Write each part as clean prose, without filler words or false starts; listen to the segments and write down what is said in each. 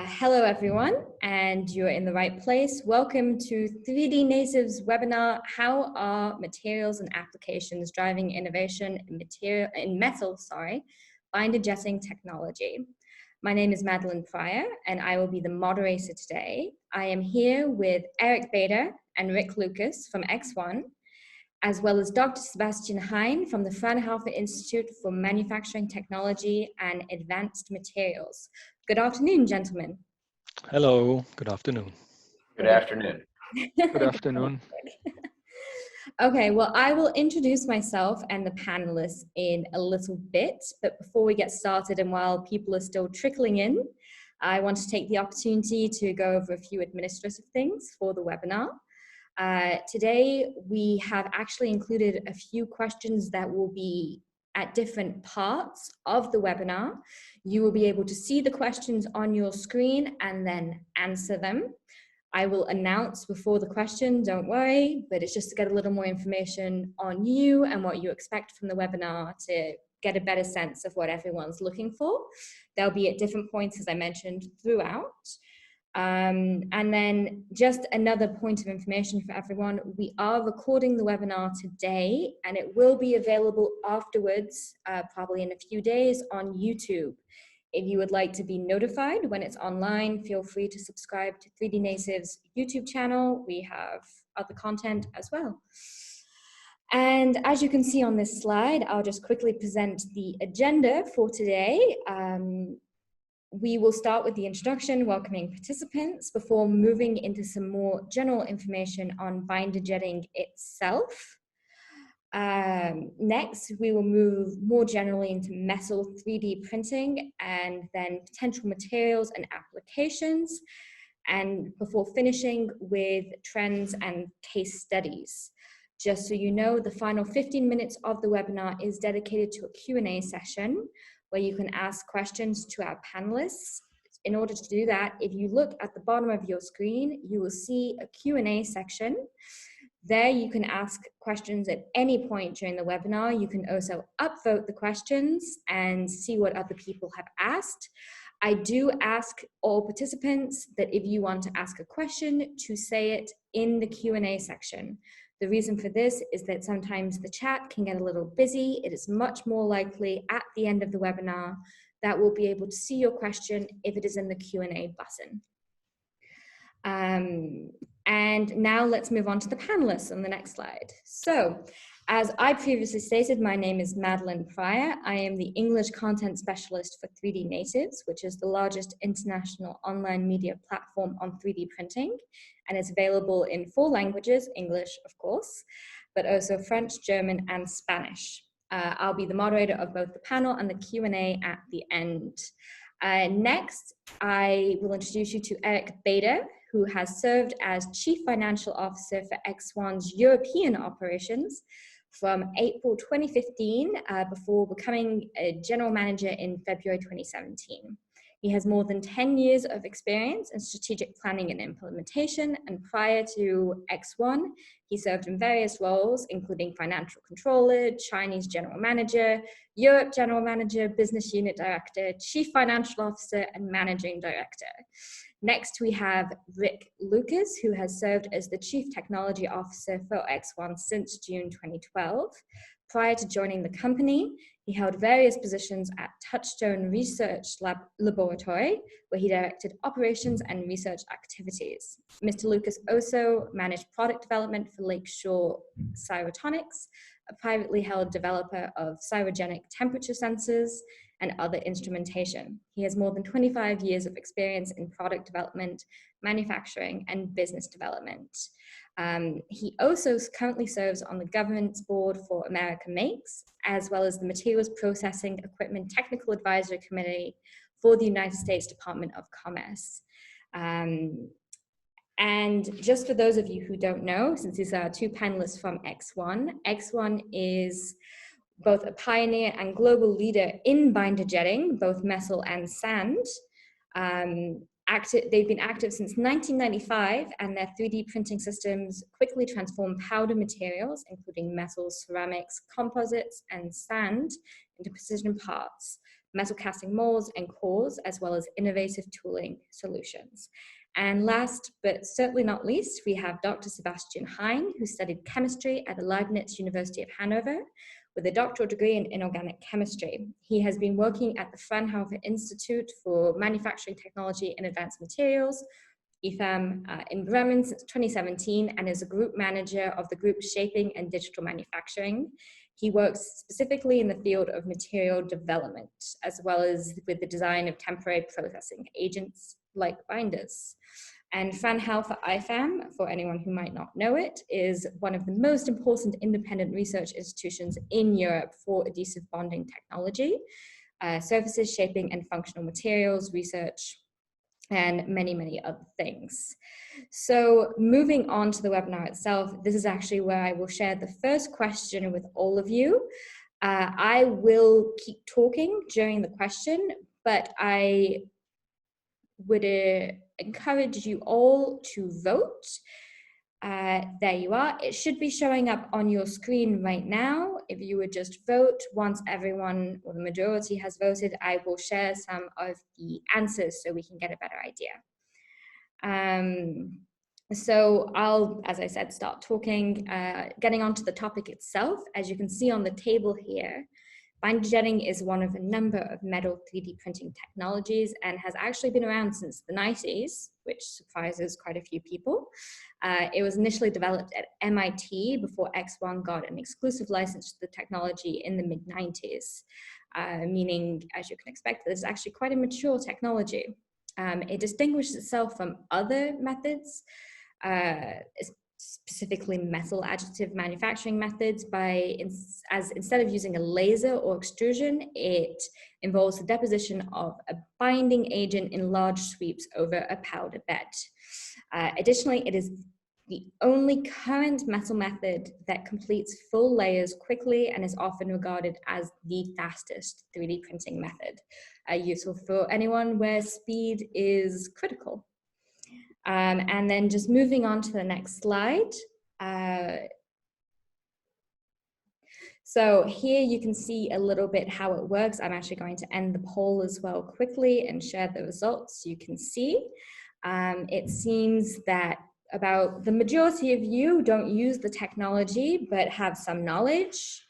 Hello everyone, and you're in the right place. Welcome to 3D Native's webinar, How Are Materials and Applications Driving Innovation in Metal Binder Jetting Technology. My name is Madeline Pryor, and I will be the moderator today. I am here with Eric Bader and Rick Lucas from ExOne, as well as Dr. Sebastian Hein from the Fraunhofer Institute for Manufacturing Technology and Advanced Materials. Good afternoon, gentlemen. Hello, good afternoon. Good afternoon. Good afternoon. Okay, well, I will introduce myself and the panelists in a little bit, but before we get started and while people are still trickling in, I want to take the opportunity to go over a few administrative things for the webinar. Today, we have actually included a few questions that will be at different parts of the webinar. You will be able to see the questions on your screen and then answer them. I will announce before the question, don't worry, but it's just to get a little more information on you and what you expect from the webinar to get a better sense of what everyone's looking for. They'll be at different points, as I mentioned, throughout. And then just another point of information for everyone, we are recording the webinar today and it will be available afterwards, probably in a few days on YouTube. If you would like to be notified when it's online, feel free to subscribe to 3D Native's YouTube channel. We have other content as well. And as you can see on this slide, I'll just quickly present the agenda for today. We will start with the introduction, welcoming participants before moving into some more general information on binder jetting itself. Next, we will move more generally into metal 3D printing and then potential materials and applications, and before finishing with trends and case studies. Just so you know, the final 15 minutes of the webinar is dedicated to a Q&A session where you can ask questions to our panelists. In order to do that, if you look at the bottom of your screen, you will see a Q&A section. There you can ask questions at any point during the webinar. You can also upvote the questions and see what other people have asked. I do ask all participants that if you want to ask a question, to say it in the Q&A section. The reason for this is that sometimes the chat can get a little busy. It is much more likely at the end of the webinar that we'll be able to see your question if it is in the Q&A button. And now let's move on to the panelists on the next slide. So, as I previously stated, my name is Madeline Pryor. I am the English content specialist for 3D Natives, which is the largest international online media platform on 3D printing, and it's available in 4 languages, English, of course, but also French, German, and Spanish. I'll be the moderator of both the panel and the Q&A at the end. Next, I will introduce you to Eric Bader, who has served as Chief Financial Officer for ExOne's European operations from April 2015 before becoming a General Manager in February 2017. He has more than 10 years of experience in strategic planning and implementation, and prior to ExOne, he served in various roles, including Financial Controller, Chinese General Manager, Europe General Manager, Business Unit Director, Chief Financial Officer, and Managing Director. Next, we have Rick Lucas, who has served as the Chief Technology Officer for ExOne since June 2012. Prior to joining the company, he held various positions at Touchstone Research Laboratory, where he directed operations and research activities. Mr. Lucas also managed product development for Lakeshore Cyrotonics, a privately held developer of cryogenic temperature sensors and other instrumentation. He has more than 25 years of experience in product development, manufacturing, and business development. He also currently serves on the governance board for America Makes, as well as the Materials Processing Equipment Technical Advisory Committee for the United States Department of Commerce. And just for those of you who don't know, since these are 2 panelists from ExOne, ExOne is both a pioneer and global leader in binder jetting, both metal and sand. They've been active since 1995, and their 3D printing systems quickly transform powder materials, including metals, ceramics, composites, and sand, into precision parts, metal casting molds and cores, as well as innovative tooling solutions. And last, but certainly not least, we have Dr. Sebastian Hein, who studied chemistry at the Leibniz University of Hanover with a doctoral degree in inorganic chemistry. He has been working at the Fraunhofer Institute for Manufacturing Technology and Advanced Materials, IFAM, in Bremen since 2017, and is a group manager of the group Shaping and Digital Manufacturing. He works specifically in the field of material development, as well as with the design of temporary processing agents like binders. And Fraunhofer IFAM, for anyone who might not know it, is one of the most important independent research institutions in Europe for adhesive bonding technology, surfaces, shaping, and functional materials research, and many, many other things. So moving on to the webinar itself, this is actually where I will share the first question with all of you. I will keep talking during the question, but I would encourage you all to vote. There you are. It should be showing up on your screen right now. If you would just vote, once everyone or the majority has voted, I will share some of the answers so we can get a better idea. So I'll, as I said, start talking, getting onto the topic itself. As you can see on the table here, binder jetting is one of a number of metal 3D printing technologies and has actually been around since the 90s, which surprises quite a few people. It was initially developed at MIT before ExOne got an exclusive license to the technology in the mid-90s, meaning, as you can expect, this is actually quite a mature technology. It distinguishes itself from other methods, specifically metal additive manufacturing methods, as instead of using a laser or extrusion, it involves the deposition of a binding agent in large sweeps over a powder bed. Additionally, it is the only current metal method that completes full layers quickly and is often regarded as the fastest 3D printing method, useful for anyone where speed is critical. And then just moving on to the next slide. So here you can see a little bit how it works. I'm actually going to end the poll as well quickly and share the results you can see. It seems that about the majority of you don't use the technology but have some knowledge,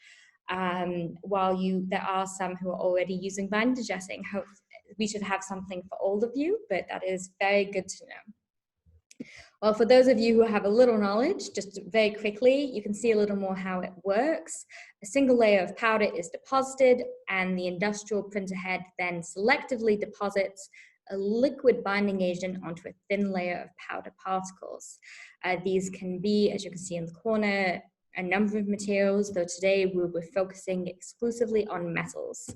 while there are some who are already using binder jetting. We should have something for all of you, but that is very good to know. Well, for those of you who have a little knowledge, just very quickly, you can see a little more how it works. A single layer of powder is deposited, and the industrial printer head then selectively deposits a liquid binding agent onto a thin layer of powder particles. These can be, as you can see in the corner, a number of materials, though today we're focusing exclusively on metals.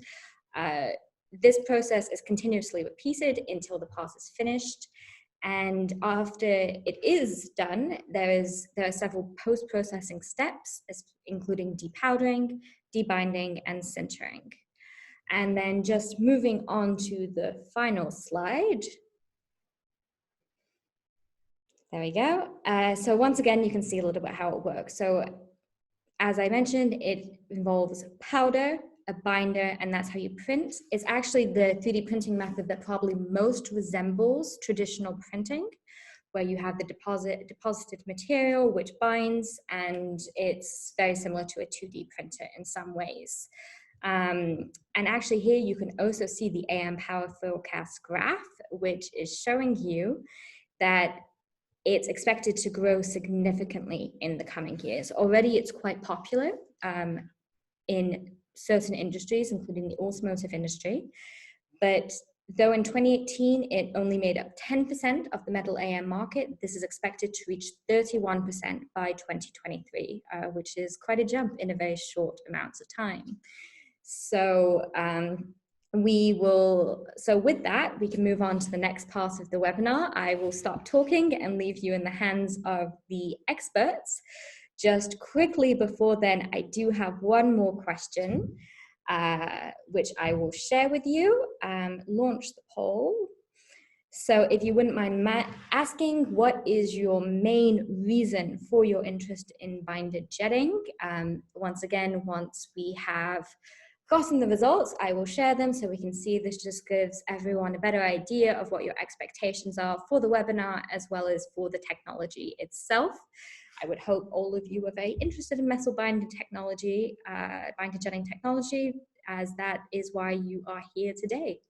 This process is continuously repeated until the part is finished. And after it is done, there are several post-processing steps, including depowdering, debinding, and sintering. And then just moving on to the final slide. There we go. So once again, you can see a little bit how it works. So as I mentioned, it involves powder, a binder, and that's how you print. It's actually the 3D printing method that probably most resembles traditional printing, where you have the deposited material which binds, and it's very similar to a 2D printer in some ways. And actually here you can also see the AM power forecast graph, which is showing you that it's expected to grow significantly in the coming years. Already it's quite popular in certain industries, including the automotive industry. But though in 2018, it only made up 10% of the metal AM market, this is expected to reach 31% by 2023, which is quite a jump in a very short amount of time. So with that, we can move on to the next part of the webinar. I will stop talking and leave you in the hands of the experts. Just quickly before then, I do have one more question, which I will share with you. Launch the poll. So if you wouldn't mind asking, what is your main reason for your interest in binder jetting? Once again, once we have gotten the results, I will share them so we can see. This just gives everyone a better idea of what your expectations are for the webinar as well as for the technology itself. I would hope all of you are very interested in metal binder technology, binder jetting technology, as that is why you are here today.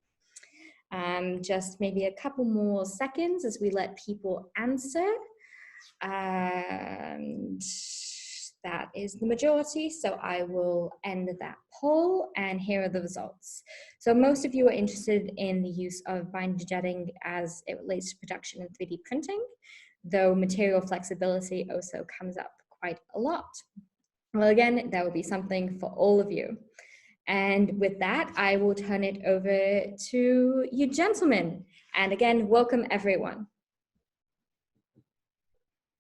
Just maybe a couple more seconds as we let people answer. And that is the majority, so I will end that poll, and here are the results. So most of you are interested in the use of binder jetting as it relates to production and 3D printing, though material flexibility also comes up quite a lot. Well, again, there will be something for all of you. And with that, I will turn it over to you gentlemen. And again, welcome everyone.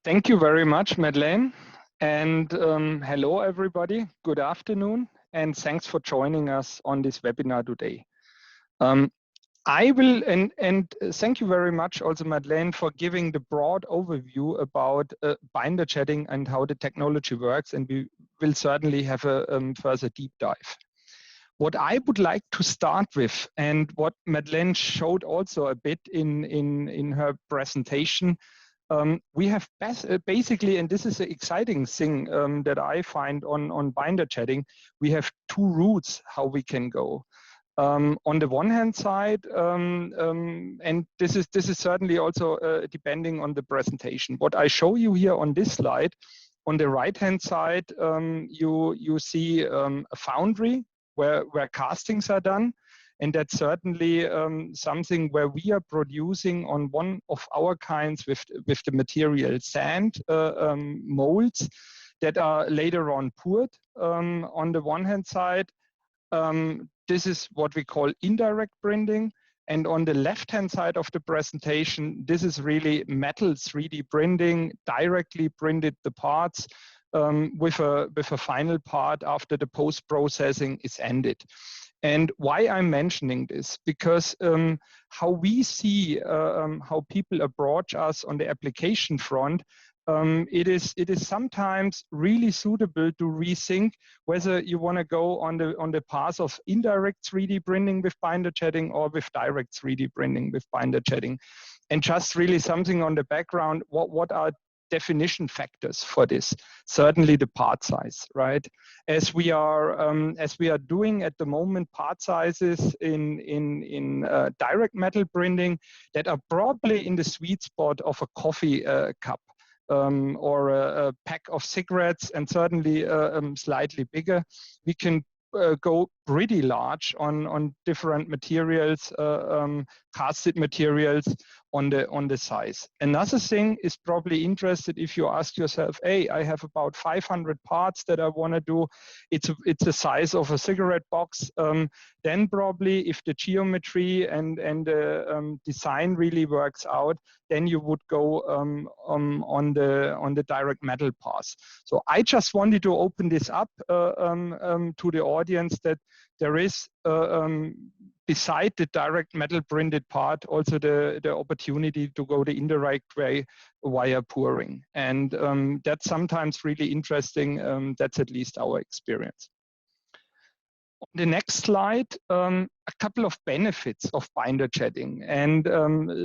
Thank you very much, Madeleine. And hello, everybody. Good afternoon. And thanks for joining us on this webinar today. I will, and thank you very much also, Madeleine, for giving the broad overview about binder jetting and how the technology works. And we will certainly have a further deep dive. What I would like to start with, and what Madeleine showed also a bit in her presentation, we have basically, and this is the exciting thing that I find on binder jetting, we have two routes how we can go. On the one hand side, and this is certainly also depending on the presentation. What I show you here on this slide, on the right hand side, you see a foundry where castings are done. And that's certainly something where we are producing on one of our kinds with the material sand molds that are later on poured. On the one hand side, this is what we call indirect printing. And on the left-hand side of the presentation, this is really metal 3D printing, directly printed the parts with a final part after the post-processing is ended. And why I'm mentioning this, because how we see how people approach us on the application front, it is sometimes really suitable to rethink whether you want to go on the path of indirect 3D printing with binder jetting or with direct 3D printing with binder jetting. And just really something on the background, what are definition factors for this? Certainly the part size, right? As we are doing at the moment part sizes in direct metal printing that are probably in the sweet spot of a coffee cup or a pack of cigarettes, and certainly slightly bigger. We can go pretty large on different materials, casted materials on the size. Another thing is probably interested if you ask yourself, hey, I have about 500 parts that I want to do. It's the size of a cigarette box. Then probably if the geometry and the design really works out, then you would go on the direct metal path. So I just wanted to open this up to the audience that there is, beside the direct metal printed part, also the opportunity to go the indirect way via pouring. And that's sometimes really interesting. That's at least our experience. On the next slide, a couple of benefits of binder jetting. And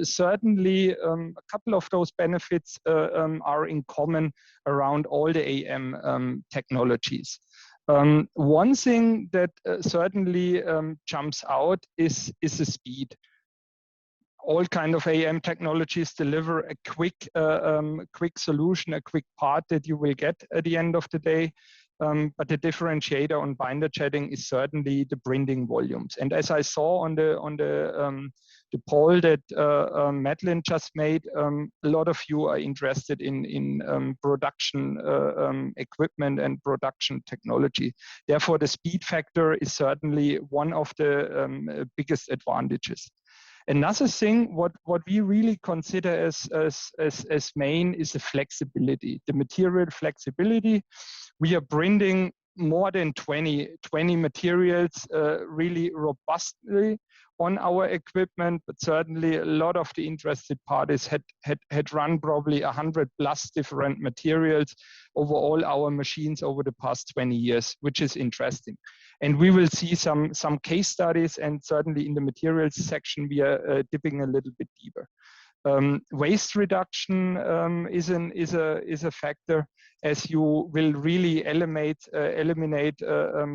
certainly a couple of those benefits are in common around all the AM technologies. One thing that certainly jumps out is the speed. All kind of AM technologies deliver a quick solution, a quick part that you will get at the end of the day. But the differentiator on binder jetting is certainly the printing volumes. And as I saw on the poll that Madeleine just made, a lot of you are interested in production equipment and production technology. Therefore, the speed factor is certainly one of the biggest advantages. Another thing, what we really consider as main is the flexibility, the material flexibility. We are printing more than 20 materials really robustly on our equipment, but certainly a lot of the interested parties had run probably 100+ different materials over all our machines over the past 20 years, which is interesting. And we will see some case studies, and certainly in the materials section, we are dipping a little bit deeper. Waste reduction is a factor, as you will really eliminate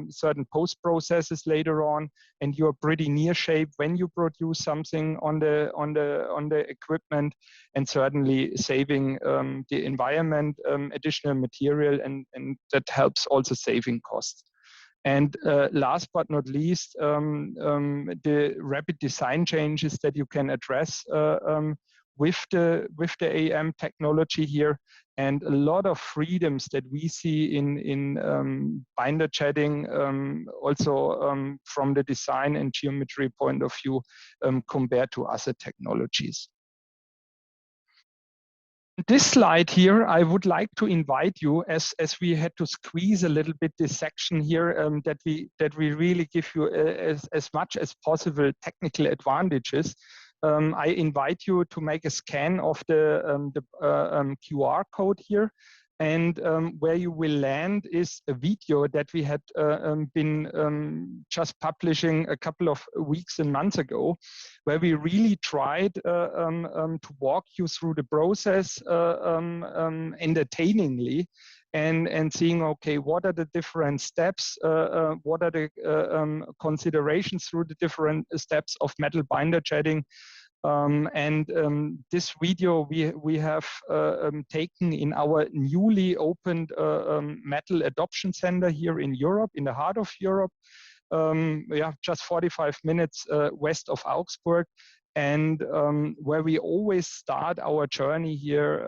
certain post processes later on, and you are pretty near shape when you produce something on the equipment, and certainly saving the environment additional material, and that helps also saving costs. And last but not least, the rapid design changes that you can address with the AM technology here, and a lot of freedoms that we see in binder jetting, also from the design and geometry point of view, compared to other technologies. This slide here, I would like to invite you, as we had to squeeze a little bit this section here, that we really give you as much as possible technical advantages. I invite you to make a scan of the QR code here, and where you will land is a video that we had been just publishing a couple of weeks and months ago, where we really tried to walk you through the process entertainingly, and seeing, okay, what are the different steps, what are the considerations through the different steps of metal binder jetting. This video we have taken in our newly opened metal adoption center here in Europe, in the heart of Europe, just 45 minutes west of Augsburg, and where we always start our journey here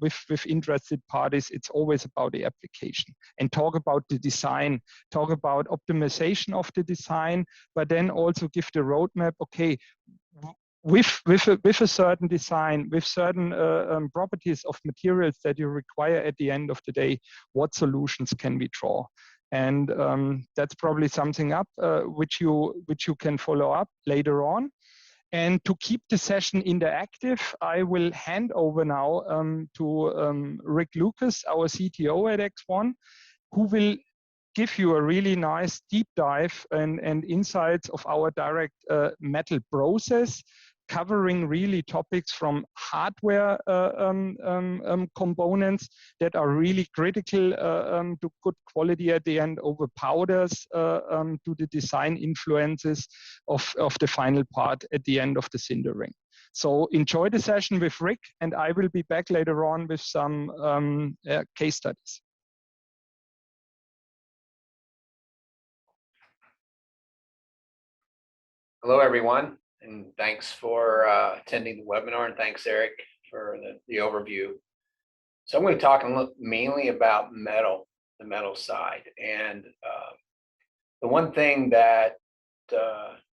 with interested parties. It's always about the application, and talk about the design, talk about optimization of the design, but then also give the roadmap. Okay, with a certain design, with certain properties of materials that you require at the end of the day, what solutions can we draw? And that's probably something up which you can follow up later on. And to keep the session interactive, I will hand over now to Rick Lucas, our CTO at ExOne, who will give you a really nice deep dive and insights of our direct metal process, covering really topics from hardware components that are really critical to good quality at the end, over powders, to the design influences of the final part at the end of the sintering. So enjoy the session with Rick, and I will be back later on with some case studies. Hello, everyone, and thanks for attending the webinar, and thanks, Eric, for the overview. So I'm going to talk mainly about metal, the metal side. And the one thing that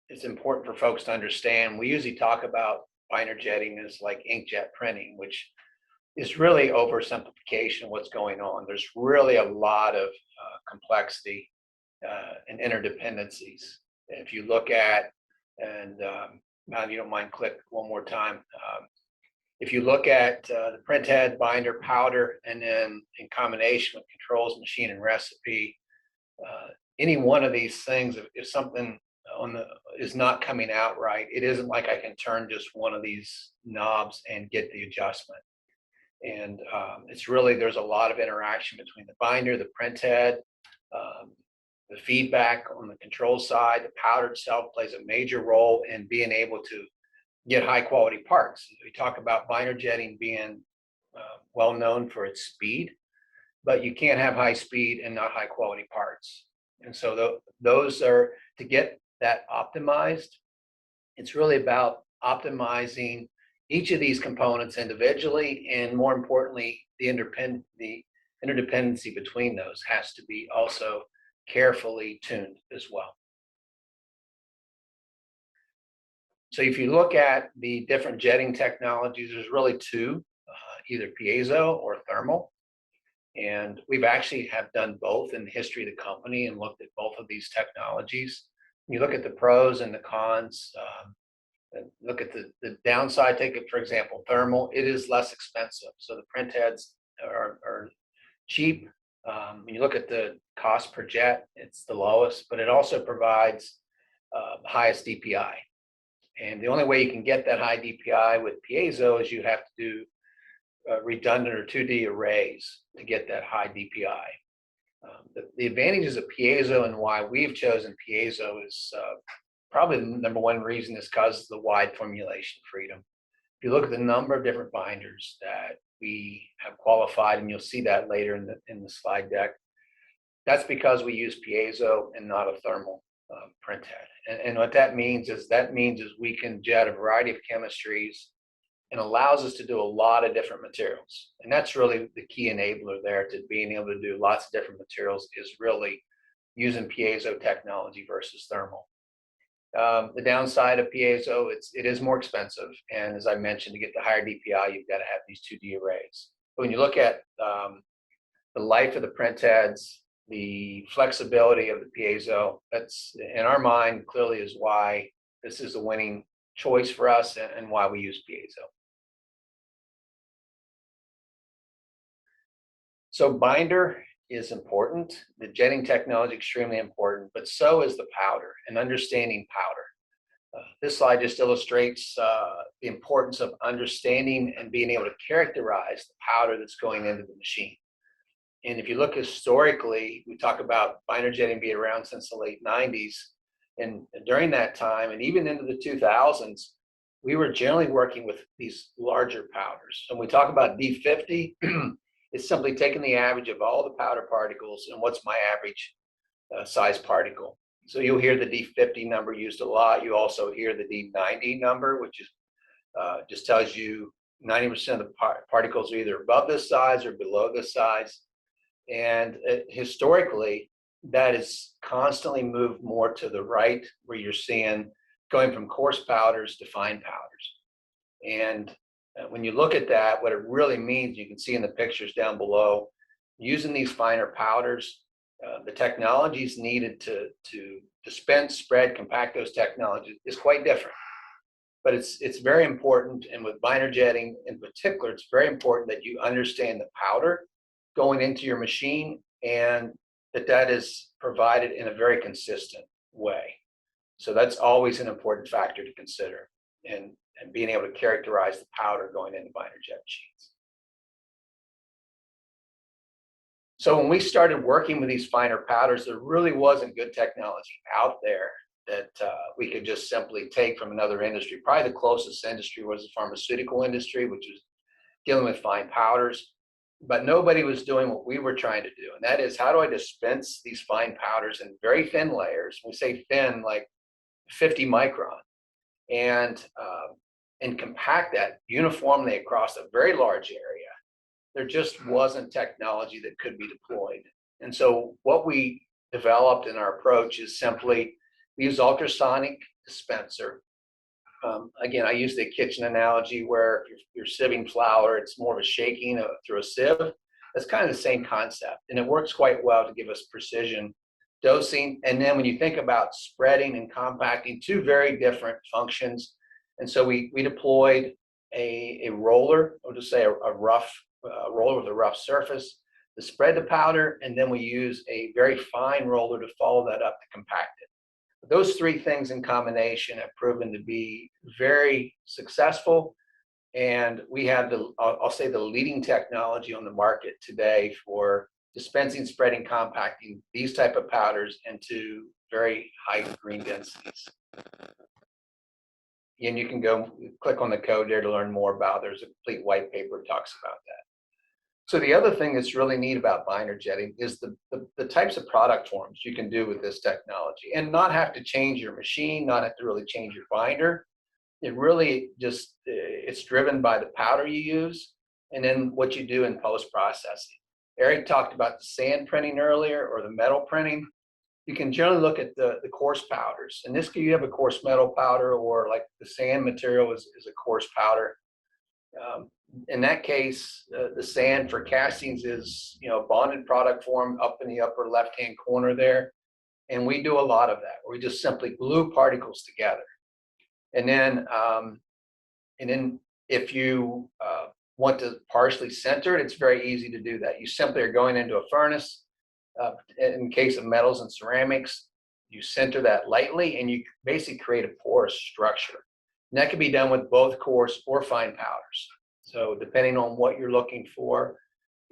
is important for folks to understand, we usually talk about binder jetting as like inkjet printing, which is really oversimplification of what's going on. There's really a lot of complexity and interdependencies. If you look at, and now if you don't mind, click one more time. If you look at the printhead, binder, powder, and then in combination with controls, machine, and recipe, any one of these things, if something is not coming out right, it isn't like I can turn just one of these knobs and get the adjustment. And it's really, there's a lot of interaction between the binder, the printhead, the feedback on the control side. The powder itself plays a major role in being able to get high quality parts. We talk about binder jetting being well known for its speed, but you can't have high speed and not high quality parts. And so those are, to get that optimized, it's really about optimizing each of these components individually, and more importantly, the interdependency between those has to be also carefully tuned as well. So if you look at the different jetting technologies, there's really two, either piezo or thermal. And we've actually have done both in the history of the company and looked at both of these technologies. When you look at the pros and the cons, look at the downside. Take it, for example, thermal. It is less expensive. So the printheads are cheap. When you look at the cost per jet, it's the lowest, but it also provides the highest DPI. And the only way you can get that high DPI with piezo is you have to do redundant or 2D arrays to get that high DPI. The advantages of piezo and why we've chosen piezo is probably the number one reason is because of the wide formulation freedom. If you look at the number of different binders that we have qualified, and you'll see that later in the slide deck, that's because we use piezo and not a thermal printhead. And what that means is we can jet a variety of chemistries and allows us to do a lot of different materials. And that's really the key enabler there to being able to do lots of different materials is really using piezo technology versus thermal. The downside of piezo, it is more expensive. And as I mentioned, to get the higher DPI, you've got to have these 2D arrays. But when you look at the life of the printheads, the flexibility of the piezo, that's in our mind clearly is why this is a winning choice for us and why we use piezo. So binder is important. The jetting technology is extremely important, but so is the powder and understanding powder. This slide just illustrates the importance of understanding and being able to characterize the powder that's going into the machine. And if you look historically, we talk about binder jetting being around since the late 90s. And during that time, and even into the 2000s, we were generally working with these larger powders. And we talk about D50, it's simply taking the average of all the powder particles and what's my average size particle. So you'll hear the D50 number used a lot. You also hear the D90 number, which is just tells you 90% of the particles are either above this size or below this size. And historically, that is constantly moved more to the right, where you're seeing going from coarse powders to fine powders. And when you look at that, what it really means, you can see in the pictures down below, using these finer powders, the technologies needed to dispense, spread, compact those technologies is quite different. But it's very important, and with binder jetting in particular, it's very important that you understand the powder going into your machine and that is provided in a very consistent way. So that's always an important factor to consider and being able to characterize the powder going into binder jet machines. So when we started working with these finer powders, there really wasn't good technology out there that we could just simply take from another industry. Probably the closest industry was the pharmaceutical industry, which was dealing with fine powders. But nobody was doing what we were trying to do. And that is, how do I dispense these fine powders in very thin layers? We say thin, like 50 micron, and compact that uniformly across a very large area. There just wasn't technology that could be deployed. And so what we developed in our approach is simply we use ultrasonic dispenser. Again, I use the kitchen analogy where you're sieving flour, it's more of a shaking through a sieve. That's kind of the same concept. And it works quite well to give us precision dosing. And then when you think about spreading and compacting, two very different functions. And so we deployed a roller, or just say a rough roller with a rough surface to spread the powder. And then we use a very fine roller to follow that up to compact it. Those three things in combination have proven to be very successful. And we have I'll say the leading technology on the market today for dispensing, spreading, compacting these type of powders into very high green densities. And you can go click on the code there to learn more about. There's a complete white paper that talks about that. So the other thing that's really neat about binder jetting is the types of product forms you can do with this technology and not have to change your machine, not have to really change your binder. It really just, it's driven by the powder you use and then what you do in post-processing. Eric talked about the sand printing earlier or the metal printing. You can generally look at the coarse powders. In this case, you have a coarse metal powder, or like the sand material is a coarse powder. In that case, the sand for castings is, a bonded product form up in the upper left-hand corner there. And we do a lot of that. We just simply glue particles together. And then if you want to partially center it, it's very easy to do that. You simply are going into a furnace. In case of metals and ceramics, you center that lightly and you basically create a porous structure. And that can be done with both coarse or fine powders. So depending on what you're looking for,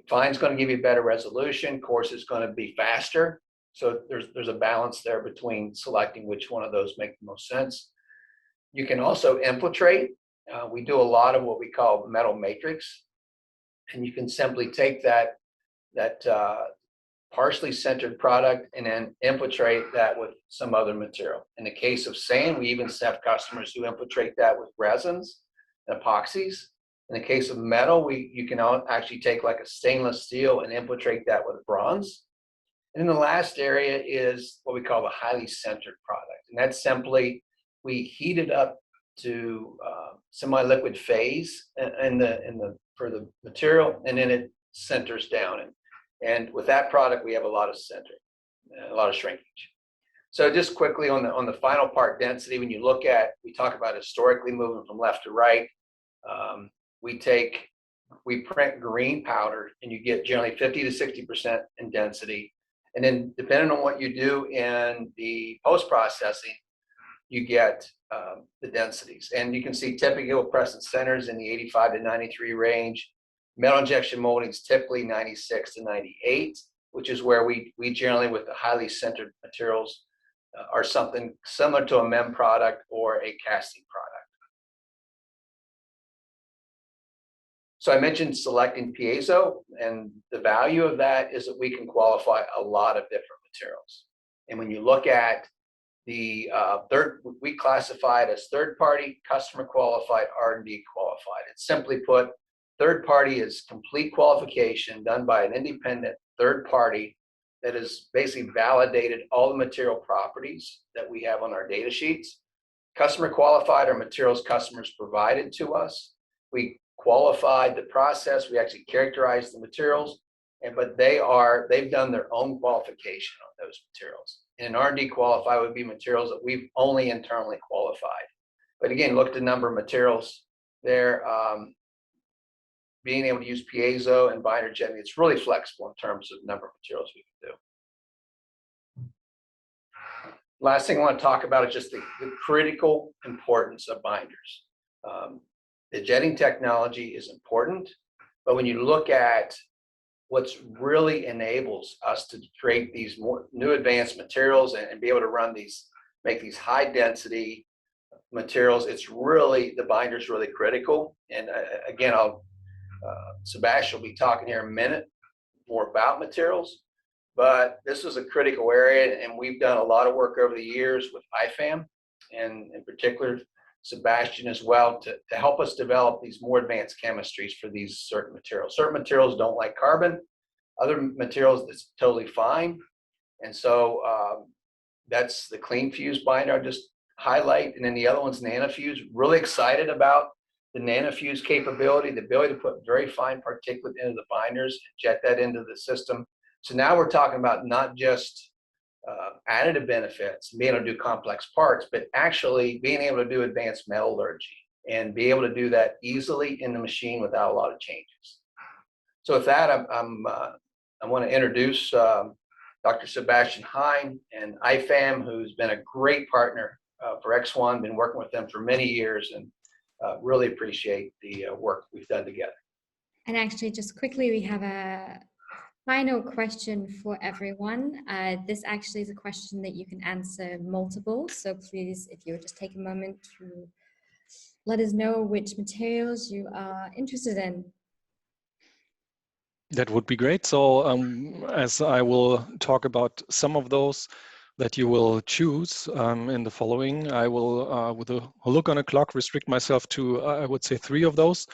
fine is going to give you better resolution, coarse is going to be faster. So there's a balance there between selecting which one of those make the most sense. You can also infiltrate. We do a lot of what we call metal matrix, and you can simply take that partially centered product and then infiltrate that with some other material. In the case of sand, we even have customers who infiltrate that with resins and epoxies. In the case of metal, you can actually take like a stainless steel and infiltrate that with bronze. And then the last area is what we call the highly centered product. And that's simply, we heat it up to semi-liquid phase for the material, and then it centers down. And with that product, we have a lot of centering, a lot of shrinkage. So just quickly on the final part, density, when you look at, we talk about historically moving from left to right. We print green powder, and you get generally 50 to 60% in density. And then depending on what you do in the post-processing, you get the densities. And you can see typical present centers in the 85 to 93 range. Metal injection molding is typically 96 to 98, which is where we generally, with the highly centered materials, are something similar to a MEM product or a casting product. So I mentioned selecting piezo, and the value of that is that we can qualify a lot of different materials. And when you look at the we classify it as third-party, customer qualified, R&D qualified. It's simply put, third party is complete qualification done by an independent third party that has basically validated all the material properties that we have on our data sheets. Customer qualified are materials customers provided to us. We qualified the process, we actually characterized the materials, but they've done their own qualification on those materials. And R&D qualified would be materials that we've only internally qualified. But again, look at the number of materials there. Being able to use piezo and binder jetting, it's really flexible in terms of the number of materials we can do. Last thing I want to talk about is just the critical importance of binders. The jetting technology is important, but when you look at what's really enables us to create these more new advanced materials and be able to make these high density materials, it's really, the binder's really critical. And again, Sebastian will be talking here in a minute more about materials, but this is a critical area, and we've done a lot of work over the years with IFAM, and in particular Sebastian as well, to help us develop these more advanced chemistries for these certain materials. Certain materials don't like carbon, other materials that's totally fine. And so that's the clean fuse binder I just highlight, and then the other one's nanofuse. Really excited about the nanofuse capability, the ability to put very fine particulate into the binders and jet that into the system. So now we're talking about not just additive benefits, being able to do complex parts, but actually being able to do advanced metallurgy and be able to do that easily in the machine without a lot of changes. So with that, I want to introduce Dr. Sebastian Hein and IFAM, who's been a great partner for ExOne, been working with them for many years, and really appreciate the work we've done together. And actually, just quickly, we have a final question for everyone. This actually is a question that you can answer multiple. So please, if you would just take a moment to let us know which materials you are interested in. That would be great. So as I will talk about some of those that you will choose in the following, I will, with a look on a clock, restrict myself to, I would say, 3 of those.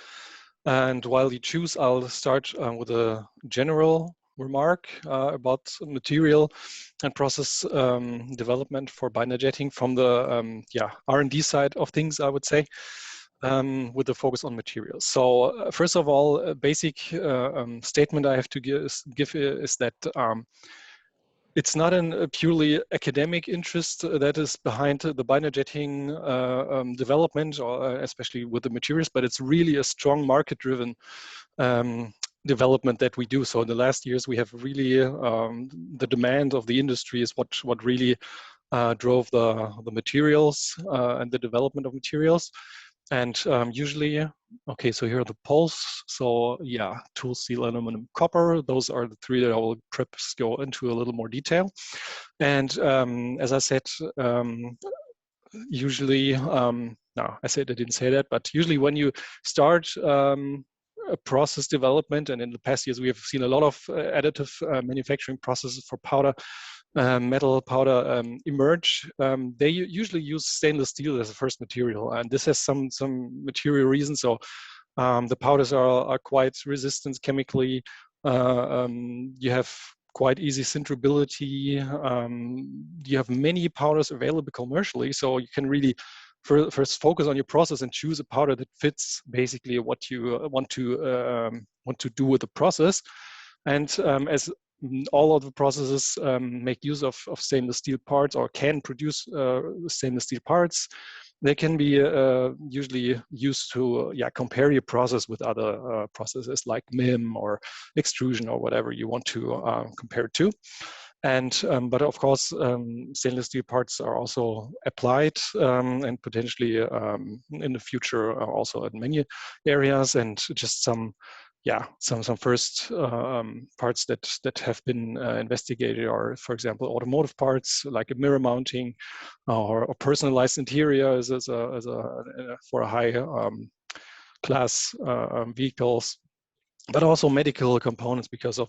And while you choose, I'll start with a general remark about material and process development for binder jetting from the R&D side of things, I would say, with the focus on materials. So first of all, a basic statement I have to give is that it's not a purely academic interest that is behind the binder jetting development, or especially with the materials, but it's really a strong market-driven development that we do. So in the last years, we have really the demand of the industry is what really drove the materials and the development of materials. And usually, okay, so here are the poles. So yeah, tool, steel, aluminum, copper. Those are the three that I will perhaps go into a little more detail. And as I said, usually, no, I said I didn't say that, but usually when you start a process development, and in the past years we have seen a lot of additive manufacturing processes for powder, metal powder emerge. They usually use stainless steel as the first material, and this has some material reasons. So the powders are quite resistant chemically. You have quite easy sinterability. You have many powders available commercially, so you can really first focus on your process and choose a powder that fits basically what you want to do with the process. And as all of the processes make use of stainless steel parts, or can produce stainless steel parts, they can be usually used to compare your process with other processes like MIM or extrusion or whatever you want to compare it to. And but of course, stainless steel parts are also applied and potentially in the future also in many areas. And just some first parts that have been investigated are, for example, automotive parts like a mirror mounting or personalized interior for a high class vehicles, but also medical components because of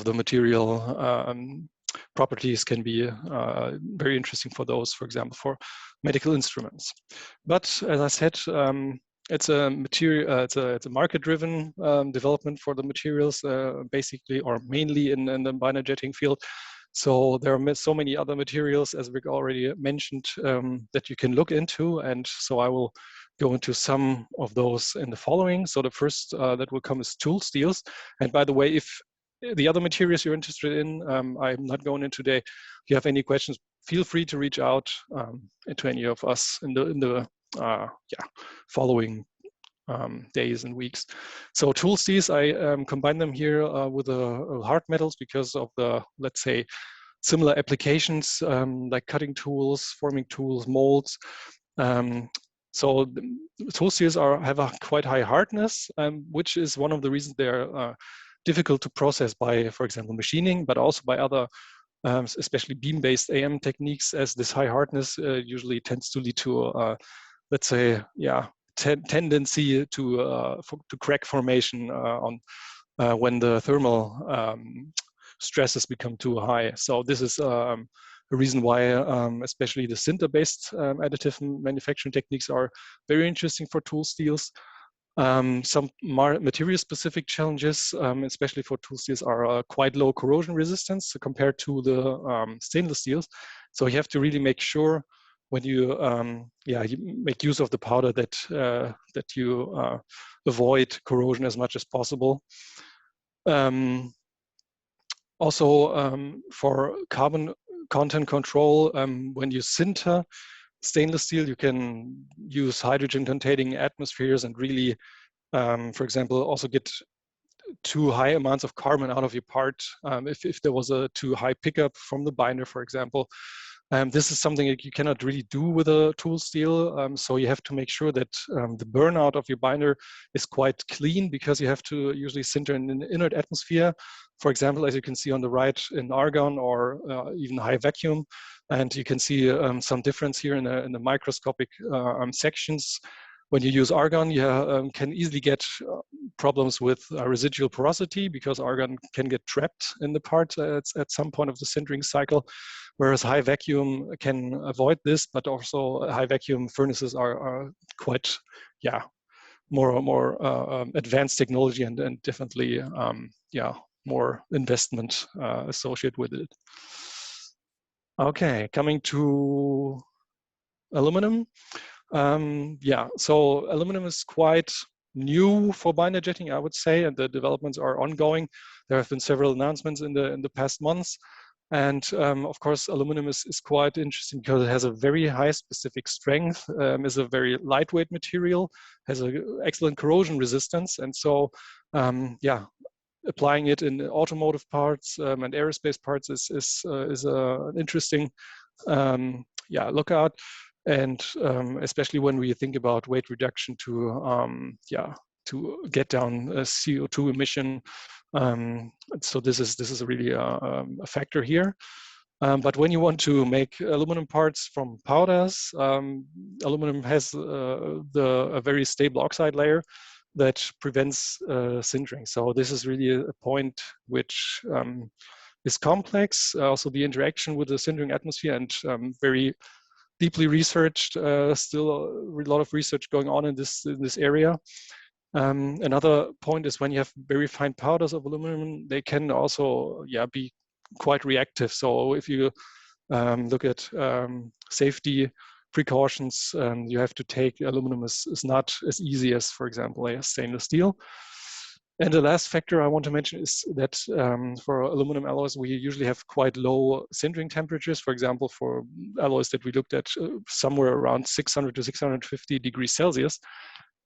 the material properties can be very interesting for those, for example, for medical instruments. But as I said, it's a material, it's a market-driven development for the materials, basically, or mainly in the binder jetting field. So there are so many other materials, as Rick already mentioned, that you can look into, and so I will go into some of those in the following. So the first that will come is tool steels. And by the way, if the other materials you're interested in, I'm not going into today. If you have any questions, feel free to reach out to any of us in the following days and weeks. So tool steels, I combine them here with hard metals because of the, let's say, similar applications like cutting tools, forming tools, molds. So tool steels have a quite high hardness, which is one of the reasons they're difficult to process by, for example, machining, but also by other, especially beam-based AM techniques, as this high hardness usually tends to lead to, let's say, tendency to crack formation when the thermal stresses become too high. So this is a reason why, especially the sinter-based additive manufacturing techniques are very interesting for tool steels. Some material-specific challenges, especially for tool steels, are quite low corrosion resistance compared to the stainless steels. So you have to really make sure when you you make use of the powder that you avoid corrosion as much as possible. Also, for carbon content control, when you sinter stainless steel, you can use hydrogen-containing atmospheres and really, for example, also get too high amounts of carbon out of your part if there was a too high pickup from the binder, for example. This is something that you cannot really do with a tool steel, so you have to make sure that the burnout of your binder is quite clean, because you have to usually sinter in an inert atmosphere. For example, as you can see on the right, in argon or even high vacuum, and you can see some difference here in the microscopic sections. When you use argon, you can easily get problems with residual porosity, because argon can get trapped in the part at some point of the sintering cycle, whereas high vacuum can avoid this, but also high vacuum furnaces are quite, more advanced technology and definitely, more investment associated with it. Okay, coming to aluminum. So aluminum is quite new for binder jetting, I would say, and the developments are ongoing. There have been several announcements in the past months. And of course, aluminum is quite interesting because it has a very high specific strength, is a very lightweight material, has an excellent corrosion resistance. And so, yeah, applying it in automotive parts and aerospace parts is an interesting lookout. And especially when we think about weight reduction to get down CO2 emission. So this is really a factor here. But when you want to make aluminum parts from powders, aluminum has a very stable oxide layer that prevents sintering. So this is really a point which is complex. Also the interaction with the sintering atmosphere and very deeply researched, still a lot of research going on in this area. Another point is when you have very fine powders of aluminum, they can also be quite reactive. So if you look at safety precautions, you have to take aluminum is not as easy as, for example, stainless steel. And the last factor I want to mention is that for aluminum alloys, we usually have quite low sintering temperatures. For example, for alloys that we looked at somewhere around 600 to 650 degrees Celsius.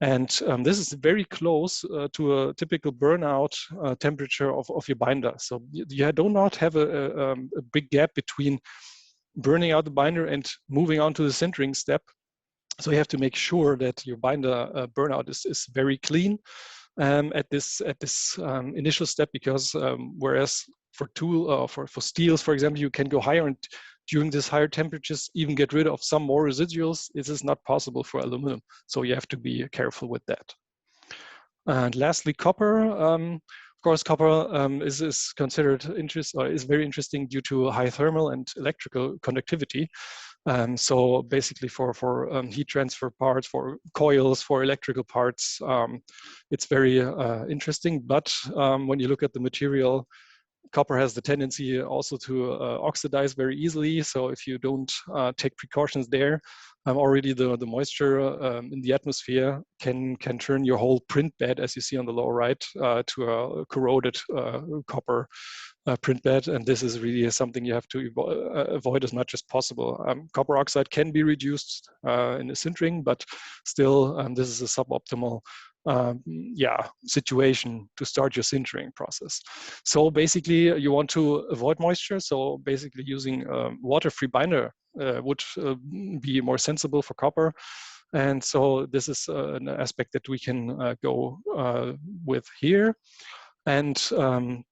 And this is very close to a typical burnout temperature of your binder. So you do not have a big gap between burning out the binder and moving on to the sintering step. So you have to make sure that your binder burnout is very clean at this initial step, because whereas for steels, for example, you can go higher and during these higher temperatures even get rid of some more residuals. This is not possible for aluminum, so you have to be careful with that. And lastly, copper. Of course, copper is considered is very interesting due to high thermal and electrical conductivity. So basically for heat transfer parts, for coils, for electrical parts, it's very interesting. But when you look at the material, copper has the tendency also to oxidize very easily. So if you don't take precautions there, already the moisture in the atmosphere can turn your whole print bed, as you see on the lower right, to a corroded copper print bed. And this is really something you have to avoid as much as possible. Copper oxide can be reduced in a sintering, but still this is a suboptimal situation to start your sintering process. So basically you want to avoid moisture. So basically using water-free binder would be more sensible for copper. And so this is an aspect that we can go with here. And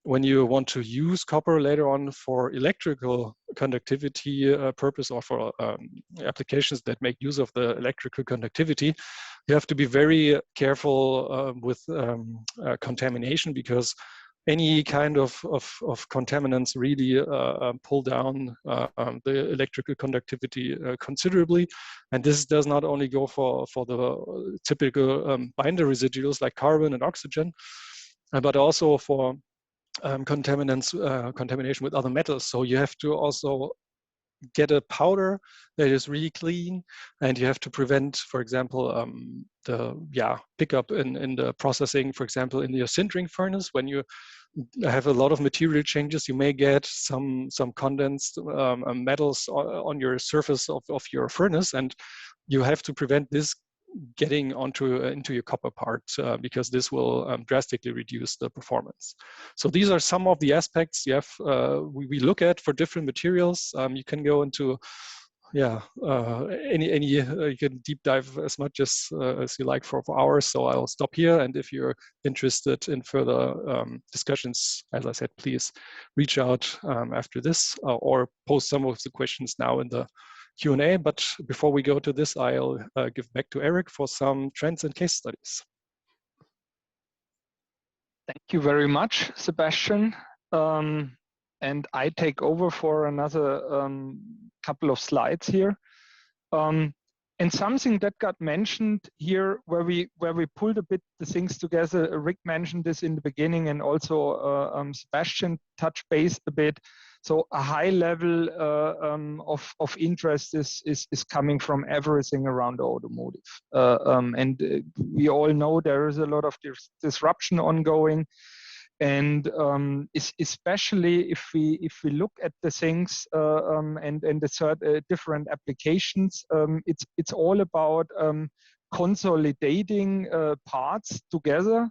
when you want to use copper later on for electrical conductivity purpose, or for applications that make use of the electrical conductivity, you have to be very careful with contamination, because any kind of contaminants really pull down the electrical conductivity considerably. And this does not only go for the typical binder residuals like carbon and oxygen, but also for contamination with other metals. So you have to also get a powder that is really clean, and you have to prevent, for example, the pickup in the processing. For example, in your sintering furnace, when you have a lot of material changes, you may get some condensed metals on your surface of your furnace, and you have to prevent this getting into your copper part, because this will drastically reduce the performance. So these are some of the aspects you have we look at for different materials. You can go into you can deep dive as much as you like for hours. So I'll stop here, and if you're interested in further discussions, as I said, please reach out after this, or post some of the questions now in the Q&A. But before we go to this, I'll give back to Eric for some trends and case studies. Thank you very much, Sebastian. And I take over for another couple of slides here. And something that got mentioned here, where we pulled a bit the things together. Rick mentioned this in the beginning, and also Sebastian touched base a bit. So a high level of interest is coming from everything around automotive. We all know there is a lot of disruption ongoing. And especially if we look at the things and the different applications, it's all about consolidating parts together,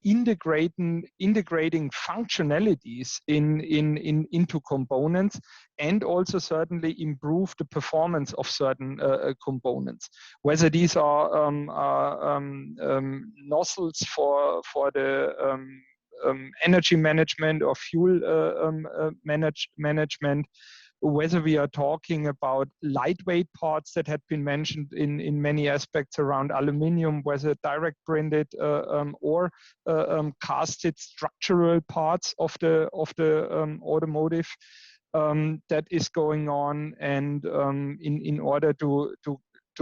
integrating functionalities into components, and also certainly improve the performance of certain components. Whether these are nozzles for the energy management or fuel management, whether we are talking about lightweight parts that had been mentioned in many aspects around aluminium, whether direct printed or casted structural parts of the automotive that is going on, and in order to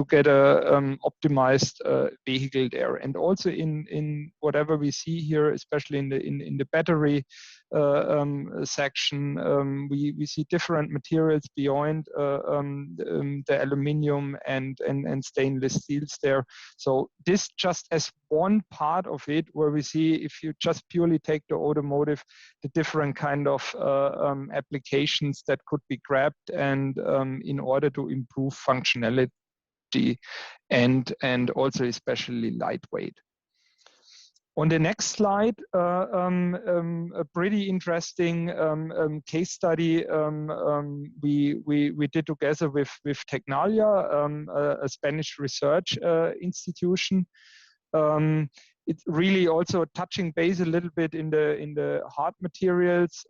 get a optimized vehicle there. And also in whatever we see here, especially in the battery section, we see different materials beyond the aluminium and stainless steels there. So this just as one part of it, where we see, if you just purely take the automotive, the different kind of applications that could be grabbed, and in order to improve functionality and also especially lightweight. On the next slide, a pretty interesting case study we did together with Tecnalia, a Spanish research institution. It's really also touching base a little bit in the hard materials,